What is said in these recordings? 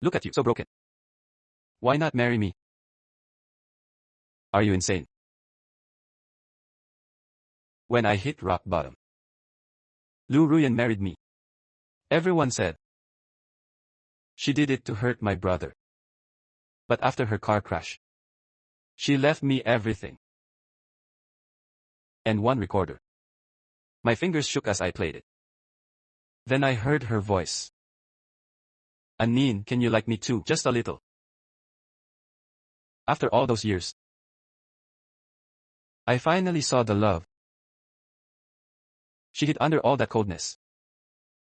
Look at you, so broken. Why not marry me? Are you insane? When I hit rock bottom, Lu Ruyan married me. Everyone said she did it to hurt my brother. But after her car crash, she left me everything. And one recorder. My fingers shook as I played it. Then I heard her voice. Anin, can you like me too, just a little? After all those years, I finally saw the love she hid under all that coldness.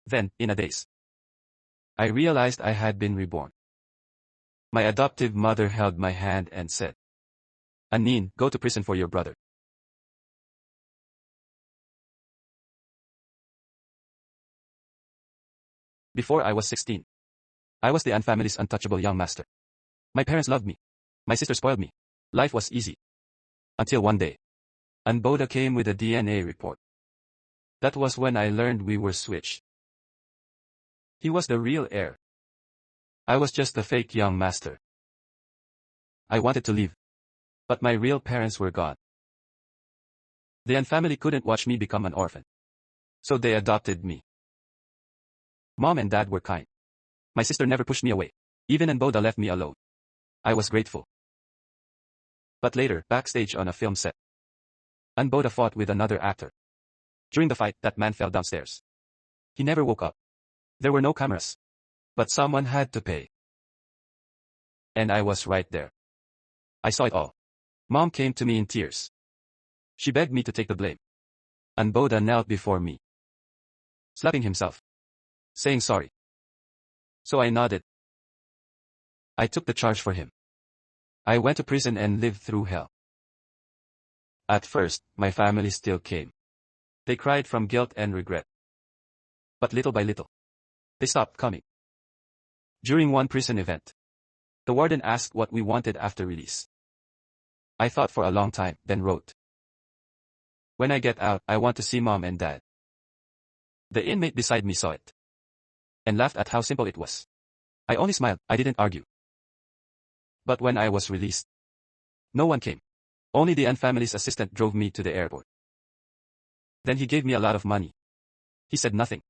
Then, in a daze, I realized I had been reborn. My adoptive mother held my hand and said, Anin, go to prison for your brother. Before I was 16, I was the An family's untouchable young master. My parents loved me. My sister spoiled me. Life was easy. Until one day, An Boda came with a DNA report. That was when I learned we were switched. He was the real heir. I was just the fake young master. I wanted to leave, but my real parents were gone. The An family couldn't watch me become an orphan, so they adopted me. Mom and Dad were kind. My sister never pushed me away. Even An Boda left me alone. I was grateful. But later, backstage on a film set, An Boda fought with another actor. During the fight, that man fell downstairs. He never woke up. There were no cameras. But someone had to pay. And I was right there. I saw it all. Mom came to me in tears. She begged me to take the blame. An Boda knelt before me, slapping himself, saying sorry. So I nodded. I took the charge for him. I went to prison and lived through hell. At first, my family still came. They cried from guilt and regret. But little by little, they stopped coming. During one prison event, the warden asked what we wanted after release. I thought for a long time, then wrote, when I get out, I want to see Mom and Dad. The inmate beside me saw it and laughed at how simple it was. I only smiled, I didn't argue. But when I was released, no one came. Only the An family's assistant drove me to the airport. Then he gave me a lot of money. He said nothing.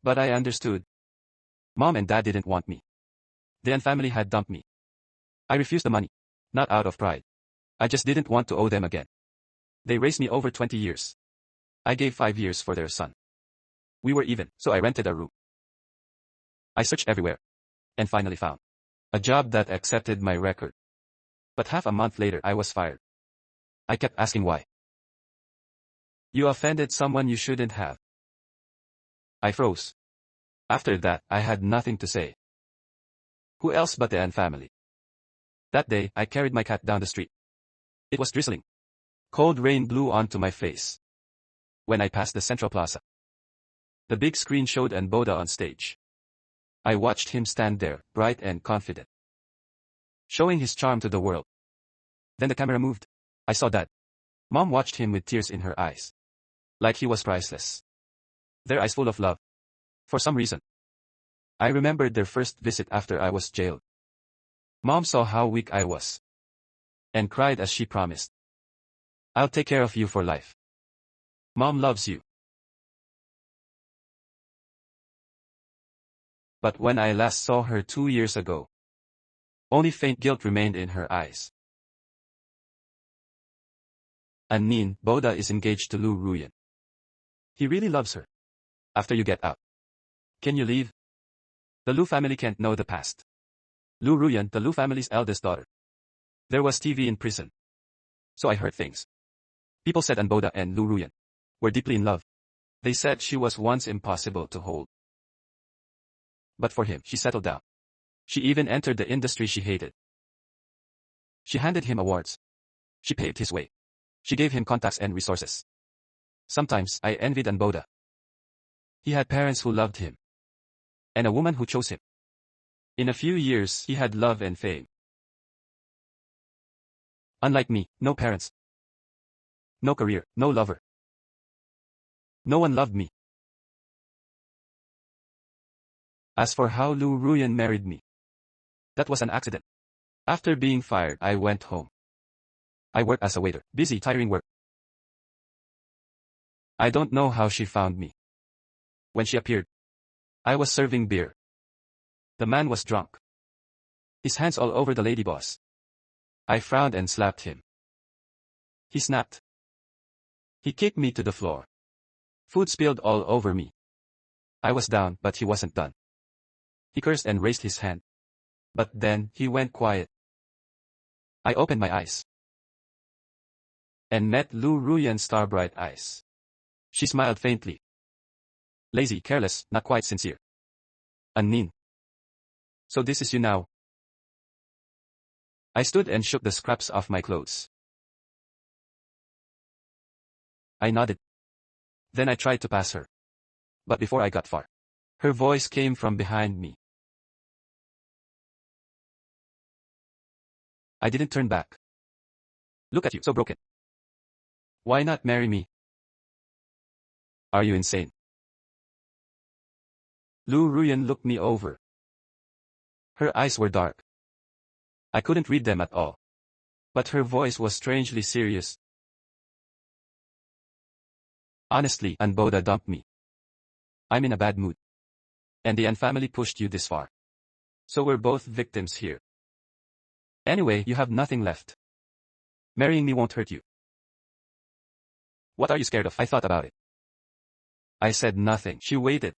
But I understood. Mom and Dad didn't want me. The An family had dumped me. I refused the money. Not out of pride. I just didn't want to owe them again. They raised me over 20 years. I gave 5 years for their son. We were even, so I rented a room. I searched everywhere. And finally found a job that accepted my record. But half a month later I was fired. I kept asking why. You offended someone you shouldn't have. I froze. After that, I had nothing to say. Who else but the An family? That day, I carried my cat down the street. It was drizzling. Cold rain blew onto my face. When I passed the Central Plaza, the big screen showed An Boda on stage. I watched him stand there, bright and confident, showing his charm to the world. Then the camera moved. I saw Dad. Mom watched him with tears in her eyes, like he was priceless. Their eyes full of love. For some reason, I remembered their first visit after I was jailed. Mom saw how weak I was and cried as she promised, I'll take care of you for life. Mom loves you. But when I last saw her 2 years ago, only faint guilt remained in her eyes. Anin Boda is engaged to Lu Ruyan. He really loves her. After you get out, can you leave? The Lu family can't know the past. Lu Ruyan, the Lu family's eldest daughter. There was TV in prison. So I heard things. People said An Boda and Lu Ruyan were deeply in love. They said she was once impossible to hold. But for him, she settled down. She even entered the industry she hated. She handed him awards. She paved his way. She gave him contacts and resources. Sometimes, I envied An Boda. He had parents who loved him. And a woman who chose him. In a few years, he had love and fame. Unlike me, no parents. No career, no lover. No one loved me. As for how Lu Ruyan married me, That was an accident. After being fired, I went home. I worked as a waiter. Busy, tiring work. I don't know how she found me. When she appeared, I was serving beer. The man was drunk. His hands all over the lady boss. I frowned and slapped him. He snapped. He kicked me to the floor. Food spilled all over me. I was down, but he wasn't done. He cursed and raised his hand. But then, he went quiet. I opened my eyes. And met Lu Ruyan's star-bright eyes. She smiled faintly. Lazy, careless, not quite sincere. Anin. So this is you now. I stood and shook the scraps off my clothes. I nodded. Then I tried to pass her. But before I got far, her voice came from behind me. I didn't turn back. Look at you, so broken. Why not marry me? Are you insane? Lu Ruyan looked me over. Her eyes were dark. I couldn't read them at all. But her voice was strangely serious. Honestly, Anboda dumped me. I'm in a bad mood. And the An family pushed you this far. So we're both victims here. Anyway, you have nothing left. Marrying me won't hurt you. What are you scared of? I thought about it. I said nothing. She waited.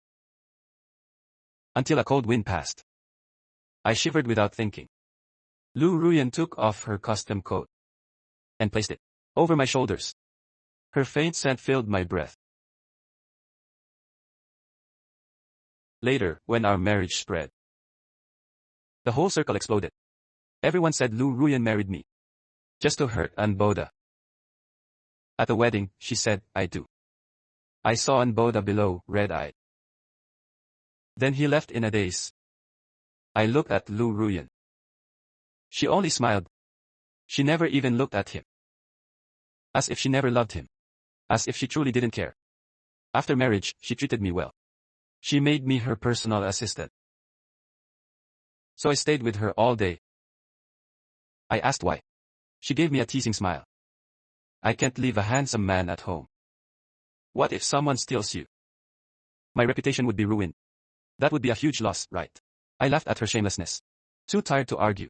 Until a cold wind passed. I shivered without thinking. Lu Ruyan took off her custom coat. And placed it over my shoulders. Her faint scent filled my breath. Later, when our marriage spread, the whole circle exploded. Everyone said Lu Ruyan married me. Just to hurt Anboda. At the wedding, she said, I do. I saw Anboda below, red-eyed. Then he left in a daze. I looked at Lu Ruyan. She only smiled. She never even looked at him. As if she never loved him. As if she truly didn't care. After marriage, she treated me well. She made me her personal assistant. So I stayed with her all day. I asked why. She gave me a teasing smile. I can't leave a handsome man at home. What if someone steals you? My reputation would be ruined. That would be a huge loss, right? I laughed at her shamelessness. Too tired to argue.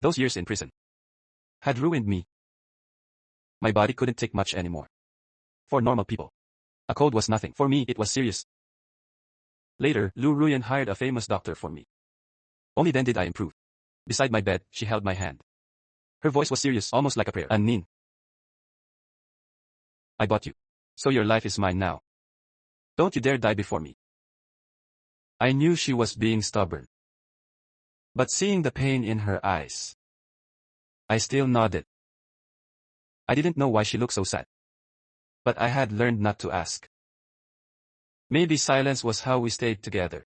Those years in prison had ruined me. My body couldn't take much anymore. For normal people, a cold was nothing. For me, it was serious. Later, Lu Ruyan hired a famous doctor for me. Only then did I improve. Beside my bed, she held my hand. Her voice was serious, almost like a prayer. Anin. I bought you. So your life is mine now. Don't you dare die before me. I knew she was being stubborn. But seeing the pain in her eyes, I still nodded. I didn't know why she looked so sad. But I had learned not to ask. Maybe silence was how we stayed together.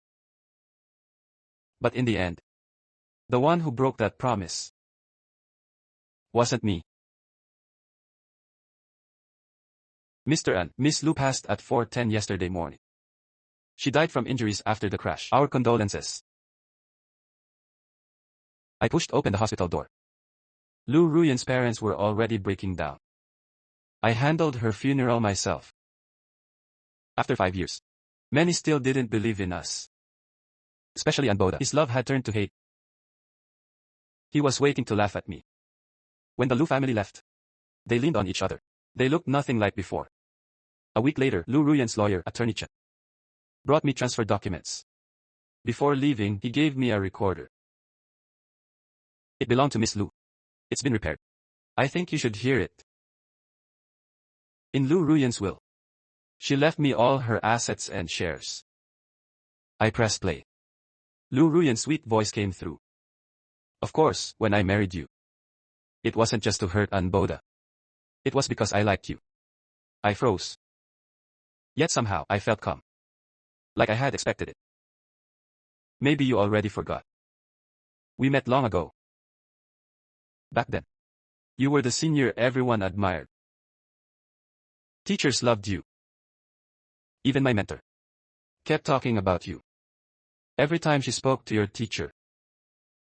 But in the end, the one who broke that promise wasn't me. Mr. and Miss Lu passed at 4:10 yesterday morning. She died from injuries after the crash. Our condolences. I pushed open the hospital door. Lu Ruyan's parents were already breaking down. I handled her funeral myself. After 5 years, many still didn't believe in us. Especially Anboda. His love had turned to hate. He was waiting to laugh at me. When the Lu family left, they leaned on each other. They looked nothing like before. A week later, Lu Ruyan's lawyer, Attorney Chen, brought me transfer documents. Before leaving, he gave me a recorder. It belonged to Miss Lu. It's been repaired. I think you should hear it. In Lu Ruyan's will, she left me all her assets and shares. I pressed play. Lu Ruyan's sweet voice came through. Of course, when I married you, it wasn't just to hurt Anboda. It was because I liked you. I froze. Yet somehow, I felt calm. Like I had expected it. Maybe you already forgot. We met long ago. Back then, you were the senior everyone admired. Teachers loved you. Even my mentor kept talking about you. Every time she spoke to your teacher,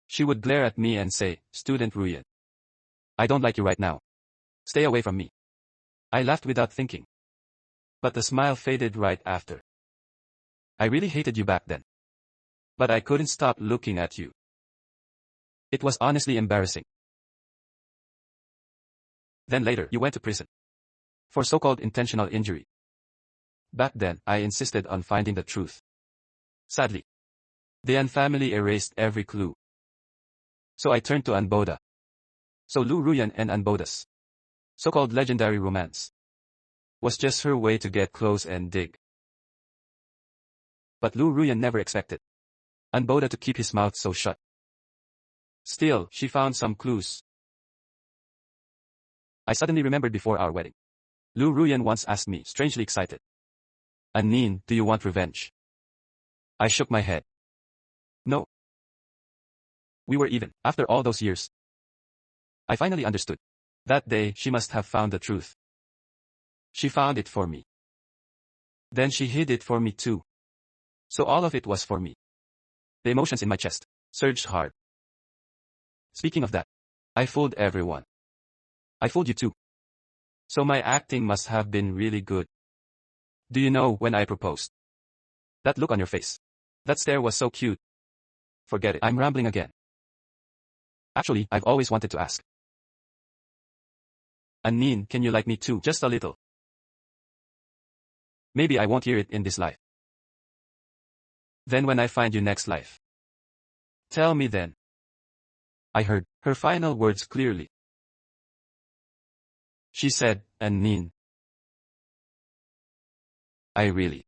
She would glare at me and say, "Student Ruyan, I don't like you right now. Stay away from me." I laughed without thinking. But the smile faded right after. "I really hated you back then. But I couldn't stop looking at you." It was honestly embarrassing. Then later, you went to prison. For so-called intentional injury. Back then, I insisted on finding the truth. Sadly, the An family erased every clue. So I turned to Anboda. So Lu Ruyan and Anboda's so-called legendary romance was just her way to get close and dig. But Lu Ruyan never expected Anboda to keep his mouth so shut. Still, she found some clues. I suddenly remembered before our wedding. Lu Ruyan once asked me, strangely excited, "Anin, do you want revenge?" I shook my head. No. We were even, after all those years. I finally understood. That day, she must have found the truth. She found it for me. Then she hid it for me too. So all of it was for me. The emotions in my chest surged hard. Speaking of that, I fooled everyone. I fooled you too. So my acting must have been really good. Do you know when I proposed? That look on your face. That stare was so cute. Forget it, I'm rambling again. Actually, I've always wanted to ask. Anin, can you like me too, just a little? Maybe I won't hear it in this life. Then when I find you next life. Tell me then. I heard her final words clearly. She said, "Anin, I really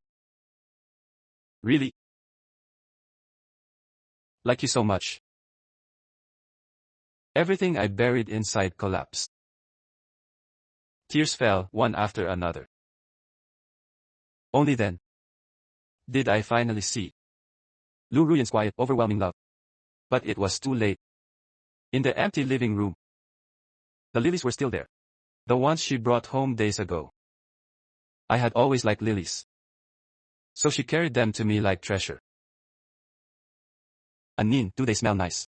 like you so much." Everything I buried inside collapsed. Tears fell, one after another. Only then did I finally see Lu Ruyan's quiet, overwhelming love. But it was too late. In the empty living room, the lilies were still there. The ones she brought home days ago. I had always liked lilies. So she carried them to me like treasure. "Anin, do they smell nice?"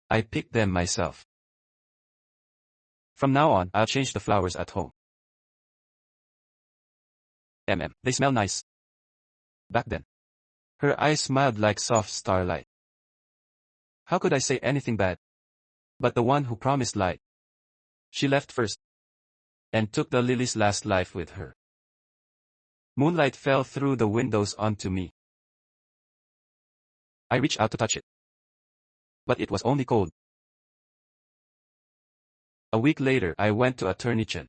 I picked them myself. "From now on, I'll change the flowers at home." They smell nice. Back then. Her eyes smiled like soft starlight. How could I say anything bad? But the one who promised lied. She left first. And took the lily's last life with her. Moonlight fell through the windows onto me. I reached out to touch it. But it was only cold. A week later, I went to Attorney Chen.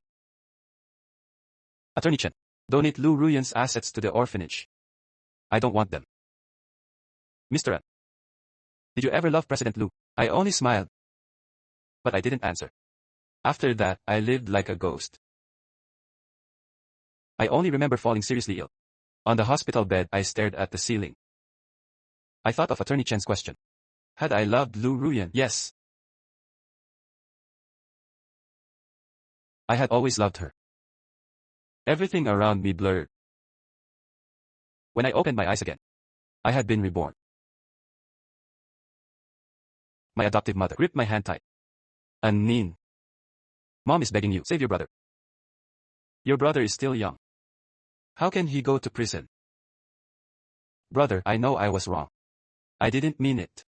"Attorney Chen, donate Lu Ruyan's assets to the orphanage. I don't want them." "Mr. An, did you ever love President Lu?" I only smiled. But I didn't answer. After that, I lived like a ghost. I only remember falling seriously ill. On the hospital bed, I stared at the ceiling. I thought of Attorney Chen's question. Had I loved Lu Ruyan? Yes. I had always loved her. Everything around me blurred. When I opened my eyes again, I had been reborn. My adoptive mother gripped my hand tight. "Anin, Mom is begging you, save your brother. Your brother is still young. How can he go to prison?" "Brother, I know I was wrong. I didn't mean it.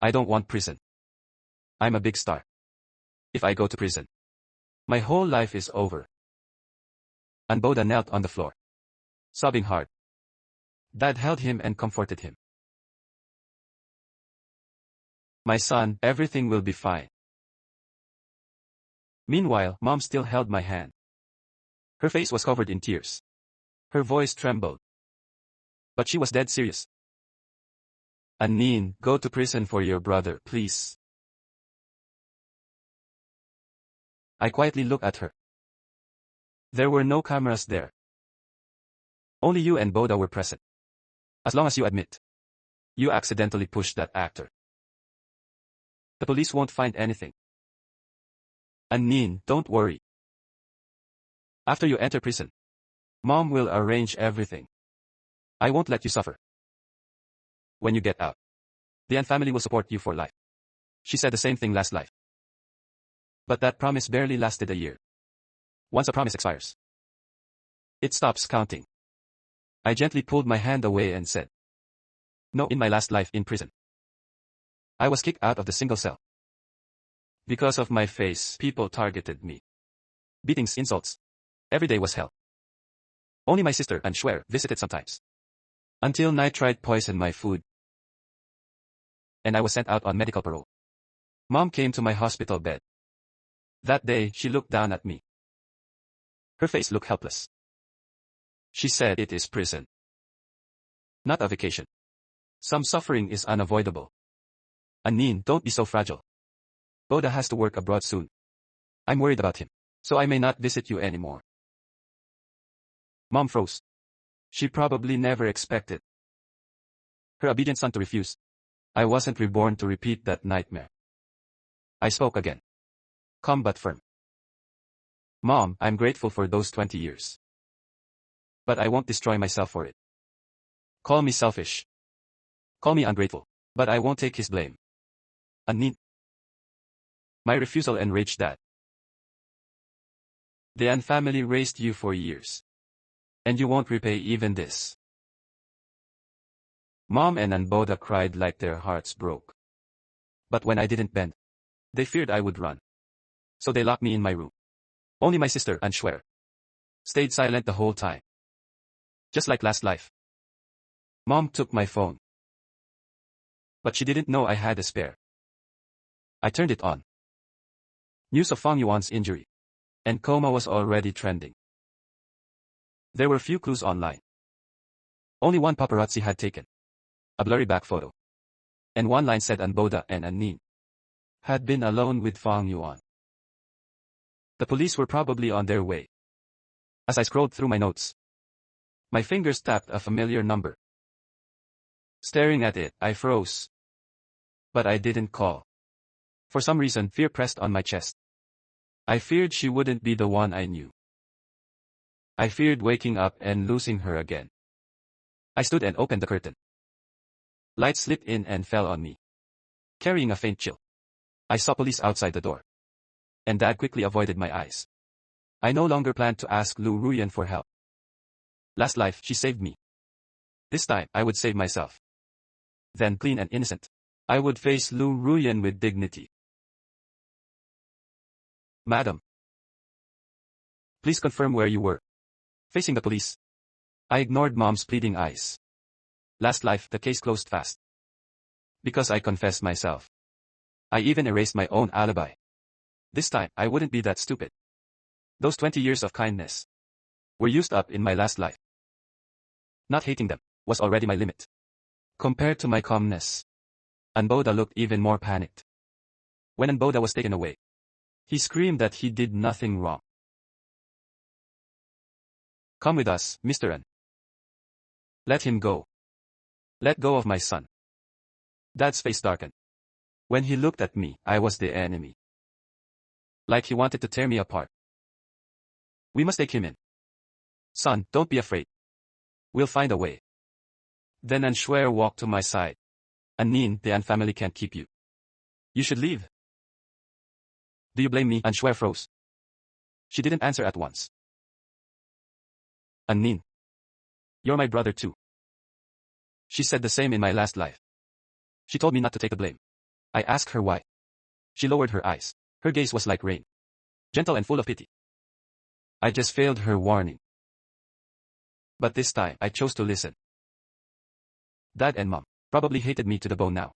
I don't want prison. I'm a big star. If I go to prison, my whole life is over." Anboda knelt on the floor, sobbing hard. Dad held him and comforted him. "My son, everything will be fine." Meanwhile, Mom still held my hand. Her face was covered in tears. Her voice trembled. But she was dead serious. "Anin, go to prison for your brother, please." I quietly looked at her. There were no cameras there. Only you and Boda were present. As long as you admit you accidentally pushed that actor, the police won't find anything. "Anin, don't worry. After you enter prison, Mom will arrange everything. I won't let you suffer. When you get out, The An family will support you for life. She said the same thing last life. But that promise barely lasted a year. Once a promise expires, it stops counting. I gently pulled my hand away and said, no, in my last life in prison. I was kicked out of the single cell. Because of my face, people targeted me. Beatings, insults. Every day was hell. Only my sister and Schwer visited sometimes. Until nitrite poisoned my food. And I was sent out on medical parole. Mom came to my hospital bed. That day, she looked down at me. Her face looked helpless. She said, it is prison. Not a vacation. Some suffering is unavoidable. Anin, don't be so fragile. Boda has to work abroad soon. I'm worried about him, so I may not visit you anymore. Mom froze. She probably never expected her obedient son to refuse. I wasn't reborn to repeat that nightmare. I spoke again. Calm but firm. Mom, I'm grateful for those 20 years. But I won't destroy myself for it. Call me selfish. Call me ungrateful. But I won't take his blame. Anin. My refusal enraged Dad. The An family raised you for years. And you won't repay even this. Mom and Boda cried like their hearts broke. But when I didn't bend, they feared I would run. So they locked me in my room. Only my sister and Schwer stayed silent the whole time. Just like last life. Mom took my phone. But she didn't know I had a spare. I turned it on. News of Fang Yuan's injury and coma was already trending. There were few clues online. Only one paparazzi had taken a blurry back photo. And one line said Boda and Anin had been alone with Fang Yuan. The police were probably on their way. As I scrolled through my notes, my fingers tapped a familiar number. Staring at it, I froze. But I didn't call. For some reason, fear pressed on my chest. I feared she wouldn't be the one I knew. I feared waking up and losing her again. I stood and opened the curtain. Light slipped in and fell on me, carrying a faint chill. I saw police outside the door. And Dad quickly avoided my eyes. I no longer planned to ask Lu Ruyan for help. Last life, she saved me. This time, I would save myself. Then, clean and innocent, I would face Lu Ruyan with dignity. Madam, please confirm where you were. Facing the police. I ignored Mom's pleading eyes. Last life, the case closed fast. Because I confessed myself. I even erased my own alibi. This time, I wouldn't be that stupid. Those 20 years of kindness were used up in my last life. Not hating them was already my limit. Compared to my calmness, Boda looked even more panicked. When Boda was taken away, he screamed that he did nothing wrong. Come with us, Mr. An. Let him go. Let go of my son. Dad's face darkened. When he looked at me, I was the enemy. Like he wanted to tear me apart. We must take him in. Son, don't be afraid. We'll find a way. Then An Schwer walked to my side. Anin, the An family can't keep you. You should leave. Do you blame me? An Schwer froze. She didn't answer at once. Anin. You're my brother too. She said the same in my last life. She told me not to take the blame. I asked her why. She lowered her eyes. Her gaze was like rain. Gentle and full of pity. I just failed her warning. But this time, I chose to listen. Dad and Mom probably hated me to the bone now.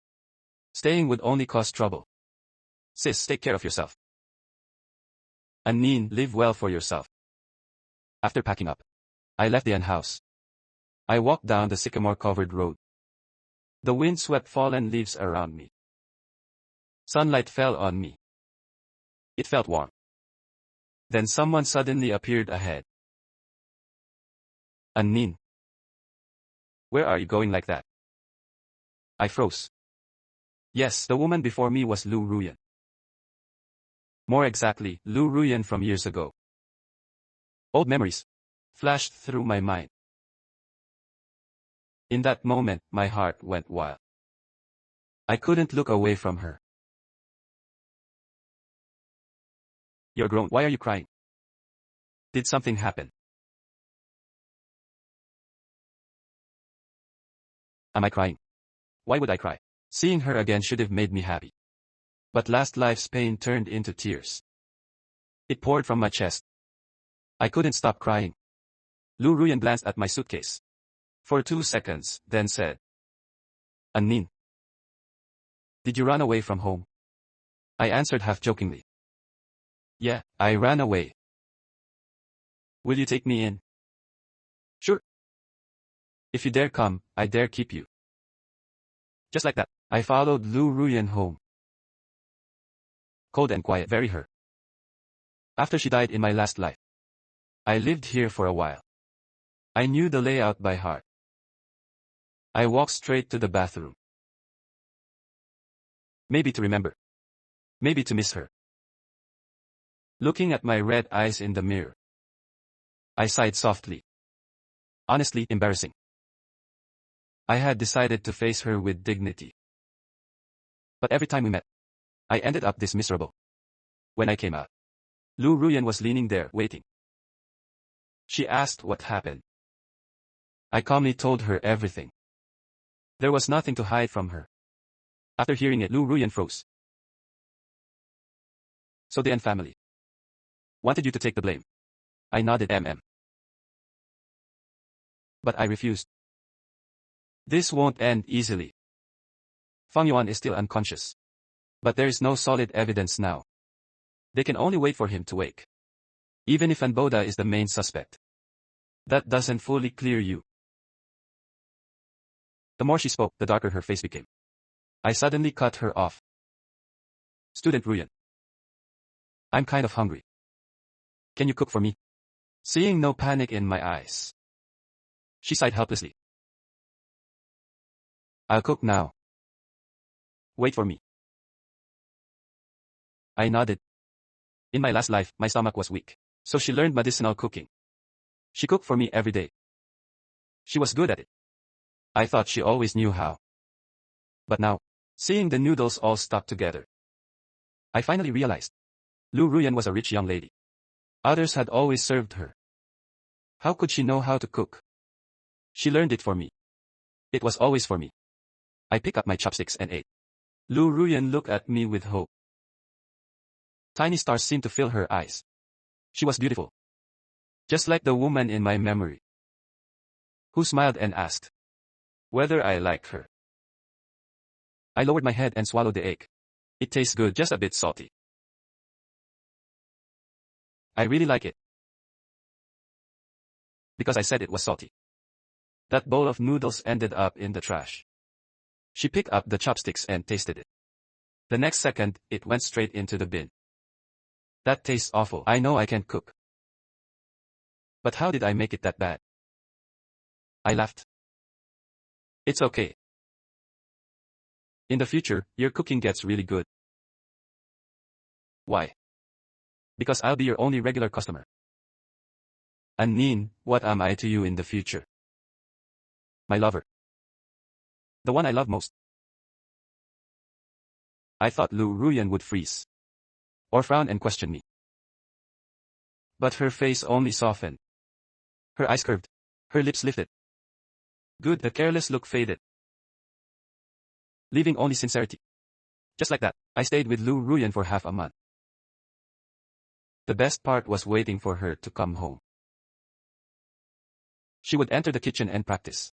Staying would only cause trouble. Sis, take care of yourself. Anin, live well for yourself. After packing up, I left the An house. I walked down the sycamore-covered road. The wind swept fallen leaves around me. Sunlight fell on me. It felt warm. Then someone suddenly appeared ahead. Anin. Where are you going like that? I froze. Yes, the woman before me was Lu Ruyan. More exactly, Lu Ruyan from years ago. Old memories flashed through my mind. In that moment, my heart went wild. I couldn't look away from her. You're grown. Why are you crying? Did something happen? Am I crying? Why would I cry? Seeing her again should have made me happy. But last life's pain turned into tears. It poured from my chest. I couldn't stop crying. Lu Ruyan glanced at my suitcase. For 2 seconds, then said, Anin, did you run away from home? I answered half-jokingly. Yeah, I ran away. Will you take me in? Sure. If you dare come, I dare keep you. Just like that, I followed Lu Ruyan home. Cold and quiet, very her. After she died in my last life, I lived here for a while. I knew the layout by heart. I walked straight to the bathroom. Maybe to remember. Maybe to miss her. Looking at my red eyes in the mirror, I sighed softly. Honestly, embarrassing. I had decided to face her with dignity. But every time we met, I ended up this miserable. When I came out, Lu Ruyan was leaning there, waiting. She asked what happened. I calmly told her everything. There was nothing to hide from her. After hearing it, Lu Ruyan froze. So the N family wanted you to take the blame. I nodded But I refused. This won't end easily. Fang Yuan is still unconscious. But there is no solid evidence now. They can only wait for him to wake. Even if Anboda is the main suspect, that doesn't fully clear you. The more she spoke, the darker her face became. I suddenly cut her off. Student Ruyan, I'm kind of hungry. Can you cook for me? Seeing no panic in my eyes, she sighed helplessly. I'll cook now. Wait for me. I nodded. In my last life, my stomach was weak, so she learned medicinal cooking. She cooked for me every day. She was good at it. I thought she always knew how. But now, seeing the noodles all stuck together, I finally realized. Lu Ruyan was a rich young lady. Others had always served her. How could she know how to cook? She learned it for me. It was always for me. I picked up my chopsticks and ate. Lu Ruyan looked at me with hope. Tiny stars seemed to fill her eyes. She was beautiful. Just like the woman in my memory, who smiled and asked whether I liked her. I lowered my head and swallowed the egg. It tastes good, just a bit salty. I really like it. Because I said it was salty. That bowl of noodles ended up in the trash. She picked up the chopsticks and tasted it. The next second, it went straight into the bin. That tastes awful. I know I can't cook. But how did I make it that bad? I laughed. It's okay. In the future, your cooking gets really good. Why? Because I'll be your only regular customer. Anin, what am I to you in the future? My lover. The one I love most. I thought Lu Ruyan would freeze. Or frown and question me. But her face only softened. Her eyes curved. Her lips lifted. Good, the careless look faded, leaving only sincerity. Just like that, I stayed with Lu Ruyan for half a month. The best part was waiting for her to come home. She would enter the kitchen and practice.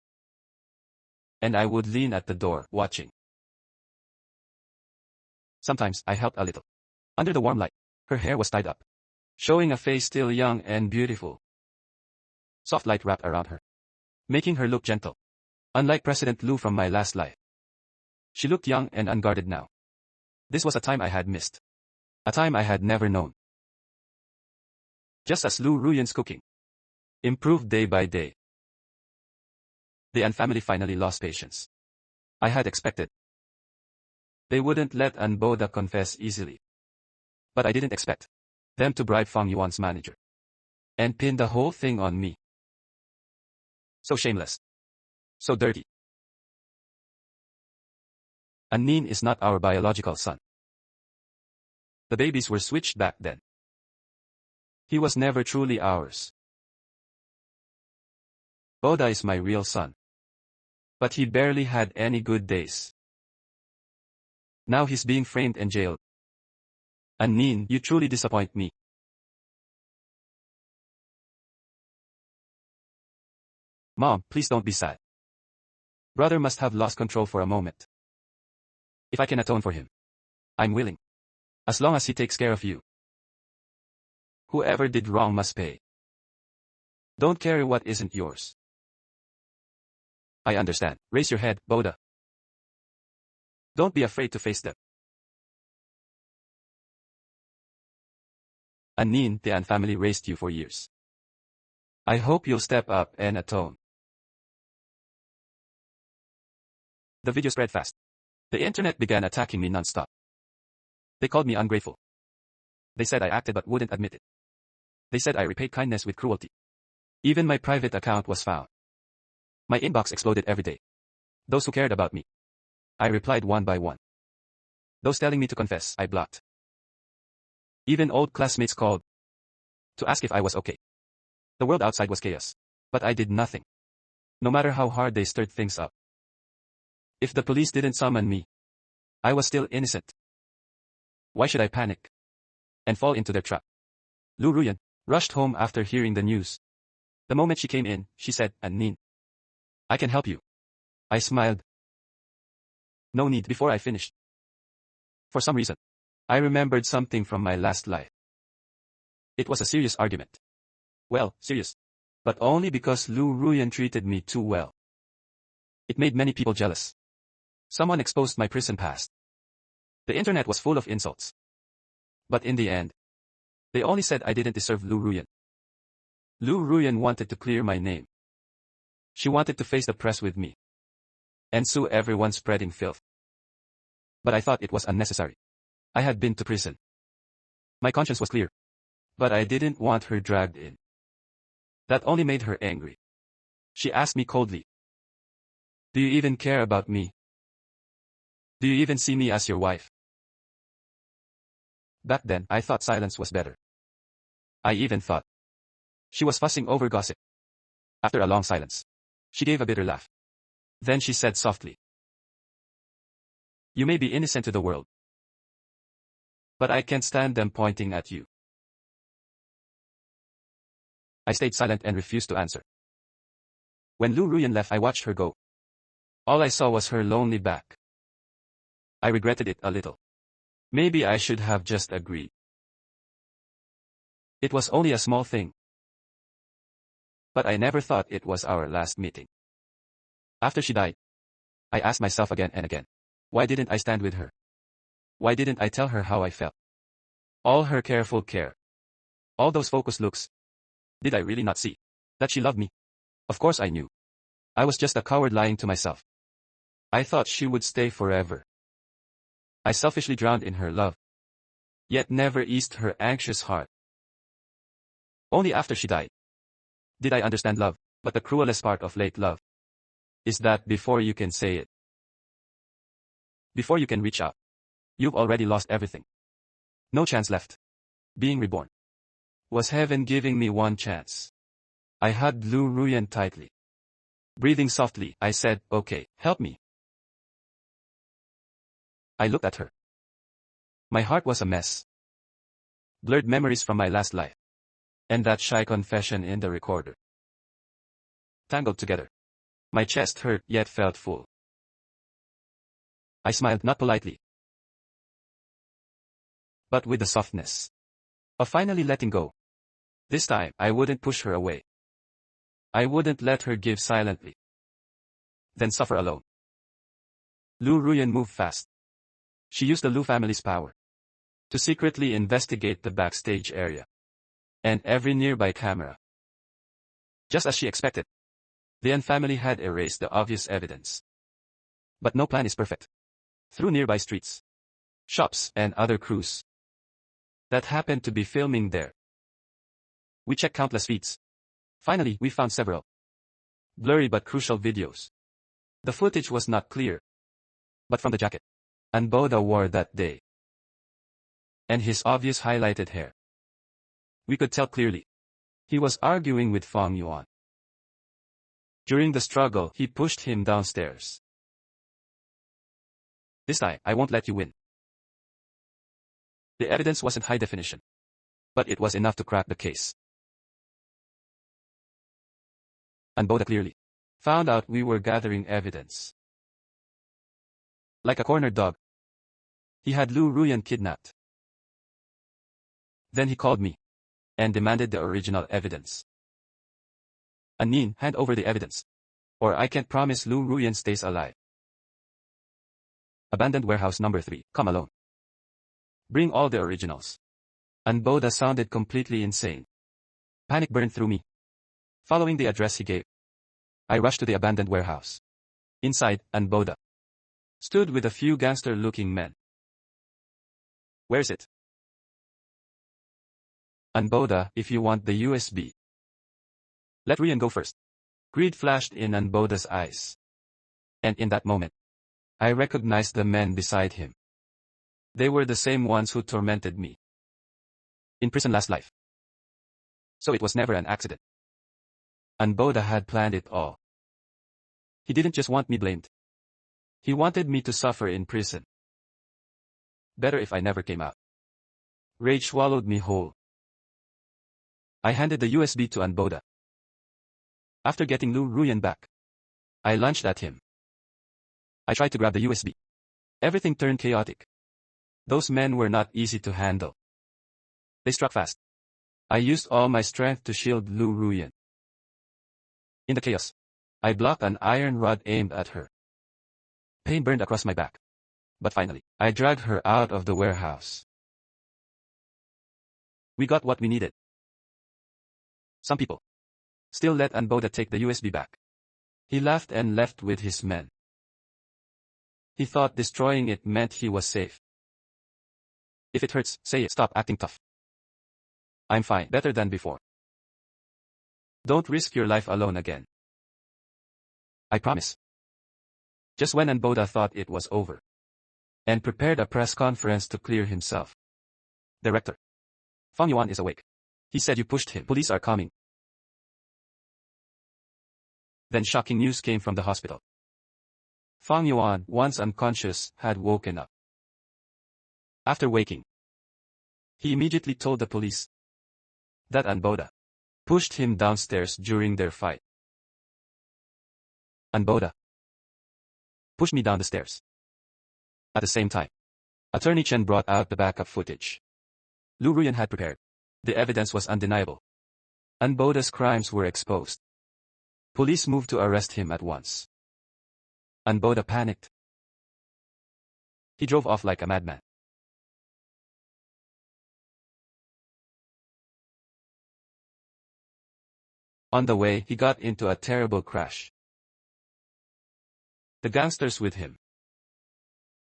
And I would lean at the door, watching. Sometimes I helped a little. Under the warm light, her hair was tied up, showing a face still young and beautiful. Soft light wrapped around her, making her look gentle. Unlike President Lu from my last life, she looked young and unguarded now. This was a time I had missed. A time I had never known. Just as Lu Ruyan's cooking improved day by day, the An family finally lost patience. I had expected they wouldn't let Anboda confess easily. But I didn't expect them to bribe Fang Yuan's manager and pin the whole thing on me. So shameless. So dirty. Anin is not our biological son. The babies were switched back then. He was never truly ours. Boda is my real son. But he barely had any good days. Now he's being framed and jailed. Anin, you truly disappoint me. Mom, please don't be sad. Brother must have lost control for a moment. If I can atone for him, I'm willing. As long as he takes care of you. Whoever did wrong must pay. Don't carry what isn't yours. I understand. Raise your head, Boda. Don't be afraid to face them. Anin, the An family raised you for years. I hope you'll step up and atone. The video spread fast. The internet began attacking me non-stop. They called me ungrateful. They said I acted but wouldn't admit it. They said I repaid kindness with cruelty. Even my private account was found. My inbox exploded every day. Those who cared about me, I replied one by one. Those telling me to confess, I blocked. Even old classmates called to ask if I was okay. The world outside was chaos, but I did nothing. No matter how hard they stirred things up. If the police didn't summon me, I was still innocent. Why should I panic and fall into their trap? Lu Ruyan rushed home after hearing the news. The moment she came in, she said, Anin, I can help you. I smiled. No need. Before I finished. For some reason, I remembered something from my last life. It was a serious argument. Well, serious. But only because Lu Ruyan treated me too well. It made many people jealous. Someone exposed my prison past. The internet was full of insults. But in the end, they only said I didn't deserve Lu Ruyan. Lu Ruyan wanted to clear my name. She wanted to face the press with me. And sue everyone spreading filth. But I thought it was unnecessary. I had been to prison. My conscience was clear. But I didn't want her dragged in. That only made her angry. She asked me coldly. Do you even care about me? Do you even see me as your wife? Back then, I thought silence was better. I even thought she was fussing over gossip. After a long silence, she gave a bitter laugh. Then she said softly, you may be innocent to the world, but I can't stand them pointing at you. I stayed silent and refused to answer. When Lu Ruyan left, I watched her go. All I saw was her lonely back. I regretted it a little. Maybe I should have just agreed. It was only a small thing. But I never thought it was our last meeting. After she died, I asked myself again and again, why didn't I stand with her? Why didn't I tell her how I felt? All her careful care. All those focused looks. Did I really not see that she loved me? Of course I knew. I was just a coward lying to myself. I thought she would stay forever. I selfishly drowned in her love, yet never eased her anxious heart. Only after she died did I understand love, but the cruelest part of late love is that before you can say it, before you can reach out, you've already lost everything. No chance left. Being reborn. Was heaven giving me one chance? I hugged Lu Ruyan tightly. Breathing softly, I said, okay, help me. I looked at her. My heart was a mess. Blurred memories from my last life. And that shy confession in the recorder. Tangled together. My chest hurt yet felt full. I smiled, not politely, but with the softness of finally letting go. This time, I wouldn't push her away. I wouldn't let her give silently, then suffer alone. Lu Ruyan moved fast. She used the Lu family's power to secretly investigate the backstage area and every nearby camera. Just as she expected, the An family had erased the obvious evidence. But no plan is perfect. Through nearby streets, shops, and other crews that happened to be filming there, we checked countless feeds. Finally, we found several blurry but crucial videos. The footage was not clear, but from the jacket, and Boda wore that day. And his obvious highlighted hair. We could tell clearly. He was arguing with Fang Yuan. During the struggle, he pushed him downstairs. This time, I won't let you win. The evidence wasn't high definition, but it was enough to crack the case. And Boda clearly found out we were gathering evidence. Like a cornered dog, he had Lu Ruyan kidnapped. Then he called me and demanded the original evidence. Anin, hand over the evidence, or I can't promise Lu Ruyan stays alive. Abandoned warehouse number 3, come alone. Bring all the originals. And Boda sounded completely insane. Panic burned through me. Following the address he gave, I rushed to the abandoned warehouse. Inside, Boda stood with a few gangster-looking men. Where's it? Boda, if you want the USB. Let Rian go first. Greed flashed in Boda's eyes. And in that moment, I recognized the men beside him. They were the same ones who tormented me in prison last life. So it was never an accident. Boda had planned it all. He didn't just want me blamed. He wanted me to suffer in prison. Better if I never came out. Rage swallowed me whole. I handed the USB to Boda. After getting Lu Ruyan back, I lunged at him. I tried to grab the USB. Everything turned chaotic. Those men were not easy to handle. They struck fast. I used all my strength to shield Lu Ruyan. In the chaos, I blocked an iron rod aimed at her. Pain burned across my back. But finally, I dragged her out of the warehouse. We got what we needed. Some people still let Boda take the USB back. He laughed and left with his men. He thought destroying it meant he was safe. If it hurts, say it. Stop acting tough. I'm fine, better than before. Don't risk your life alone again. I promise. Just when Boda thought it was over and prepared a press conference to clear himself. Director. Fang Yuan is awake. He said you pushed him. Police are coming. Then shocking news came from the hospital. Fang Yuan, once unconscious, had woken up. After waking, he immediately told the police that Boda pushed him downstairs during their fight. Boda pushed me down the stairs. At the same time, Attorney Chen brought out the backup footage Lu Ruyan had prepared. The evidence was undeniable. Boda's crimes were exposed. Police moved to arrest him at once. Boda panicked. He drove off like a madman. On the way, he got into a terrible crash. The gangsters with him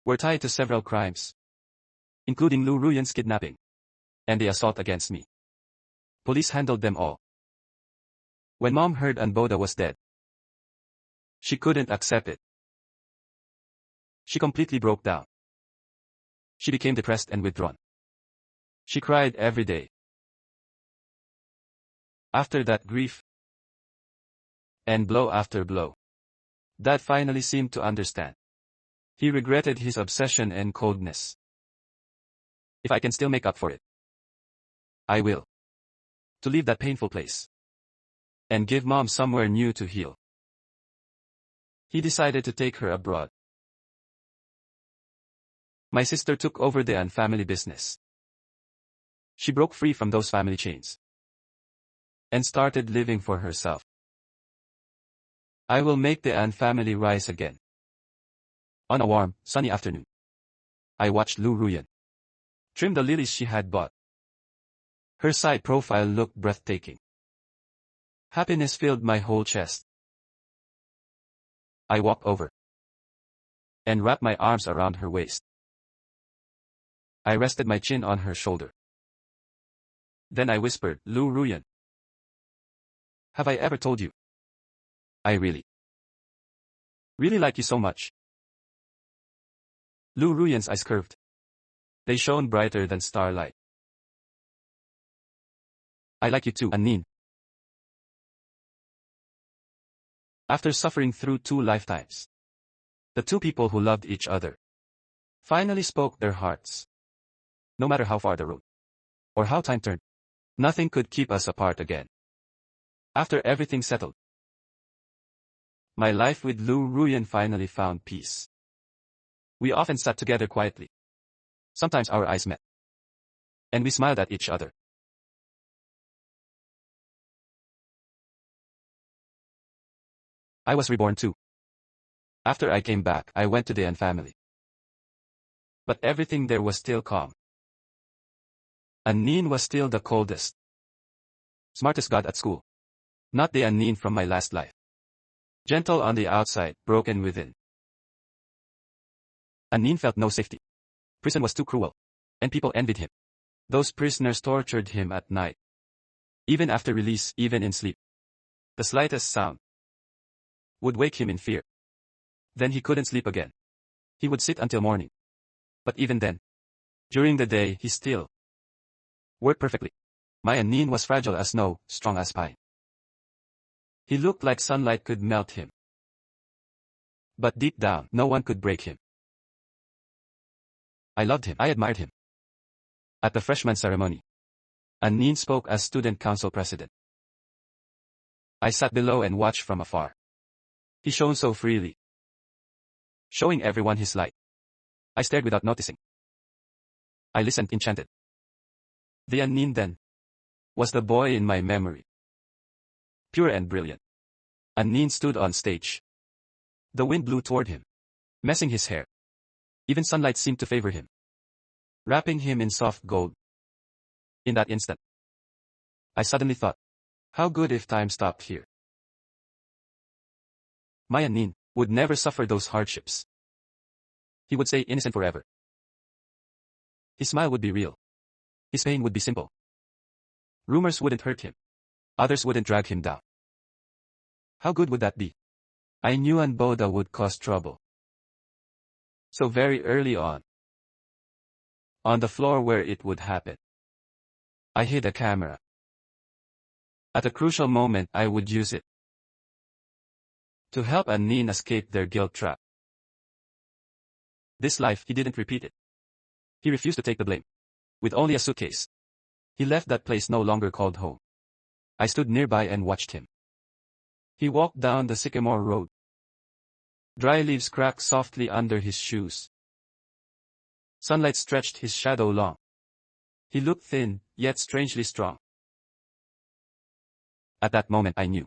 were tied to several crimes, including Lu Ruyan's kidnapping and the assault against me. Police handled them all. When Mom heard Boda was dead, she couldn't accept it. She completely broke down. She became depressed and withdrawn. She cried every day. After that grief, and blow after blow, Dad finally seemed to understand. He regretted his obsession and coldness. If I can still make up for it, I will. To leave that painful place and give Mom somewhere new to heal. He decided to take her abroad. My sister took over the family business. She broke free from those family chains and started living for herself. I will make the family rise again. On a warm, sunny afternoon, I watched Lu Ruyan trim the lilies she had bought. Her side profile looked breathtaking. Happiness filled my whole chest. I walked over and wrapped my arms around her waist. I rested my chin on her shoulder. Then I whispered, Lu Ruyan, have I ever told you I really like you so much? Lu Ruyan's eyes curved. They shone brighter than starlight. I like you too, Anin. After suffering through 2 lifetimes, the 2 people who loved each other finally spoke their hearts. No matter how far the road, or how time turned, nothing could keep us apart again. After everything settled, my life with Lu Ruyan finally found peace. We often sat together quietly. Sometimes our eyes met, and we smiled at each other. I was reborn too. After I came back, I went to the An family. But everything there was still calm. Anin was still the coldest, smartest god at school. Not the Anin from my last life. Gentle on the outside, broken within. Anin felt no safety. Prison was too cruel, and people envied him. Those prisoners tortured him at night. Even after release, even in sleep. The slightest sound would wake him in fear. Then he couldn't sleep again. He would sit until morning. But even then, during the day, he still worked perfectly. My Anin was fragile as snow, strong as pine. He looked like sunlight could melt him. But deep down, no one could break him. I loved him. I admired him. At the freshman ceremony, Anin spoke as student council president. I sat below and watched from afar. He shone so freely, showing everyone his light. I stared without noticing. I listened enchanted. The Anin then was the boy in my memory. Pure and brilliant. Anin stood on stage. The wind blew toward him, messing his hair. Even sunlight seemed to favor him, wrapping him in soft gold. In that instant, I suddenly thought, how good if time stopped here. My Anin would never suffer those hardships. He would stay innocent forever. His smile would be real. His pain would be simple. Rumors wouldn't hurt him. Others wouldn't drag him down. How good would that be? I knew Anboda would cause trouble. So very early on the floor where it would happen, I hid a camera. At a crucial moment, I would use it to help Anin escape their guilt trap. This life, he didn't repeat it. He refused to take the blame. With only a suitcase, he left that place no longer called home. I stood nearby and watched him. He walked down the sycamore road. Dry leaves cracked softly under his shoes. Sunlight stretched his shadow long. He looked thin, yet strangely strong. At that moment I knew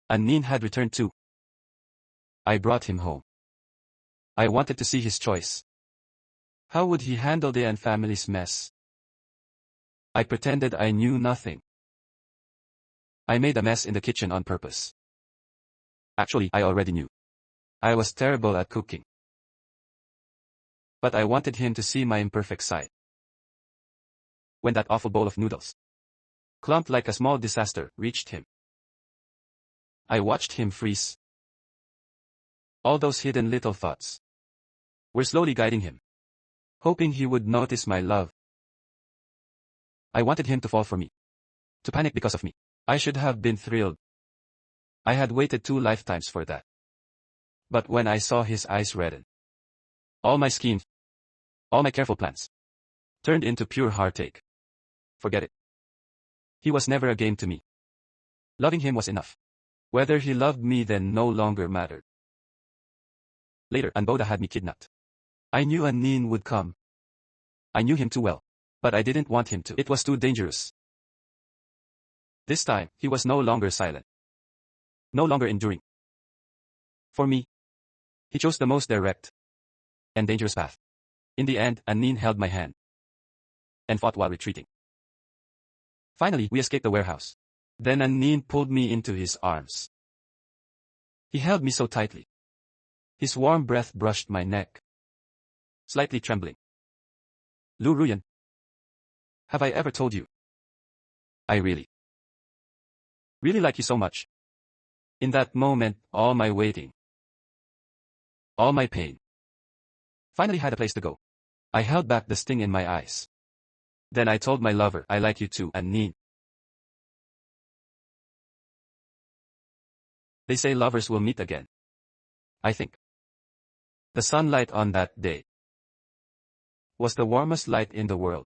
Anin had returned too. I brought him home. I wanted to see his choice. How would he handle the An family's mess? I pretended I knew nothing. I made a mess in the kitchen on purpose. Actually, I already knew. I was terrible at cooking. But I wanted him to see my imperfect side. When that awful bowl of noodles, clumped like a small disaster, reached him, I watched him freeze. All those hidden little thoughts were slowly guiding him, hoping he would notice my love. I wanted him to fall for me, to panic because of me. I should have been thrilled. I had waited 2 lifetimes for that. But when I saw his eyes redden, all my schemes, all my careful plans, turned into pure heartache. Forget it. He was never a game to me. Loving him was enough. Whether he loved me then no longer mattered. Later, Anboda had me kidnapped. I knew Anin would come. I knew him too well. But I didn't want him to. It was too dangerous. This time, he was no longer silent. No longer enduring. For me, he chose the most direct and dangerous path. In the end, Anin held my hand and fought while retreating. Finally, we escaped the warehouse. Then Anin pulled me into his arms. He held me so tightly. His warm breath brushed my neck, slightly trembling. Lu Ruyan, have I ever told you? I really like you so much. In that moment, all my waiting, all my pain, Finally had a place to go. I held back the sting in my eyes. Then I told my lover, I like you too, and Neen. They say lovers will meet again. I think. The sunlight on that day was the warmest light in the world.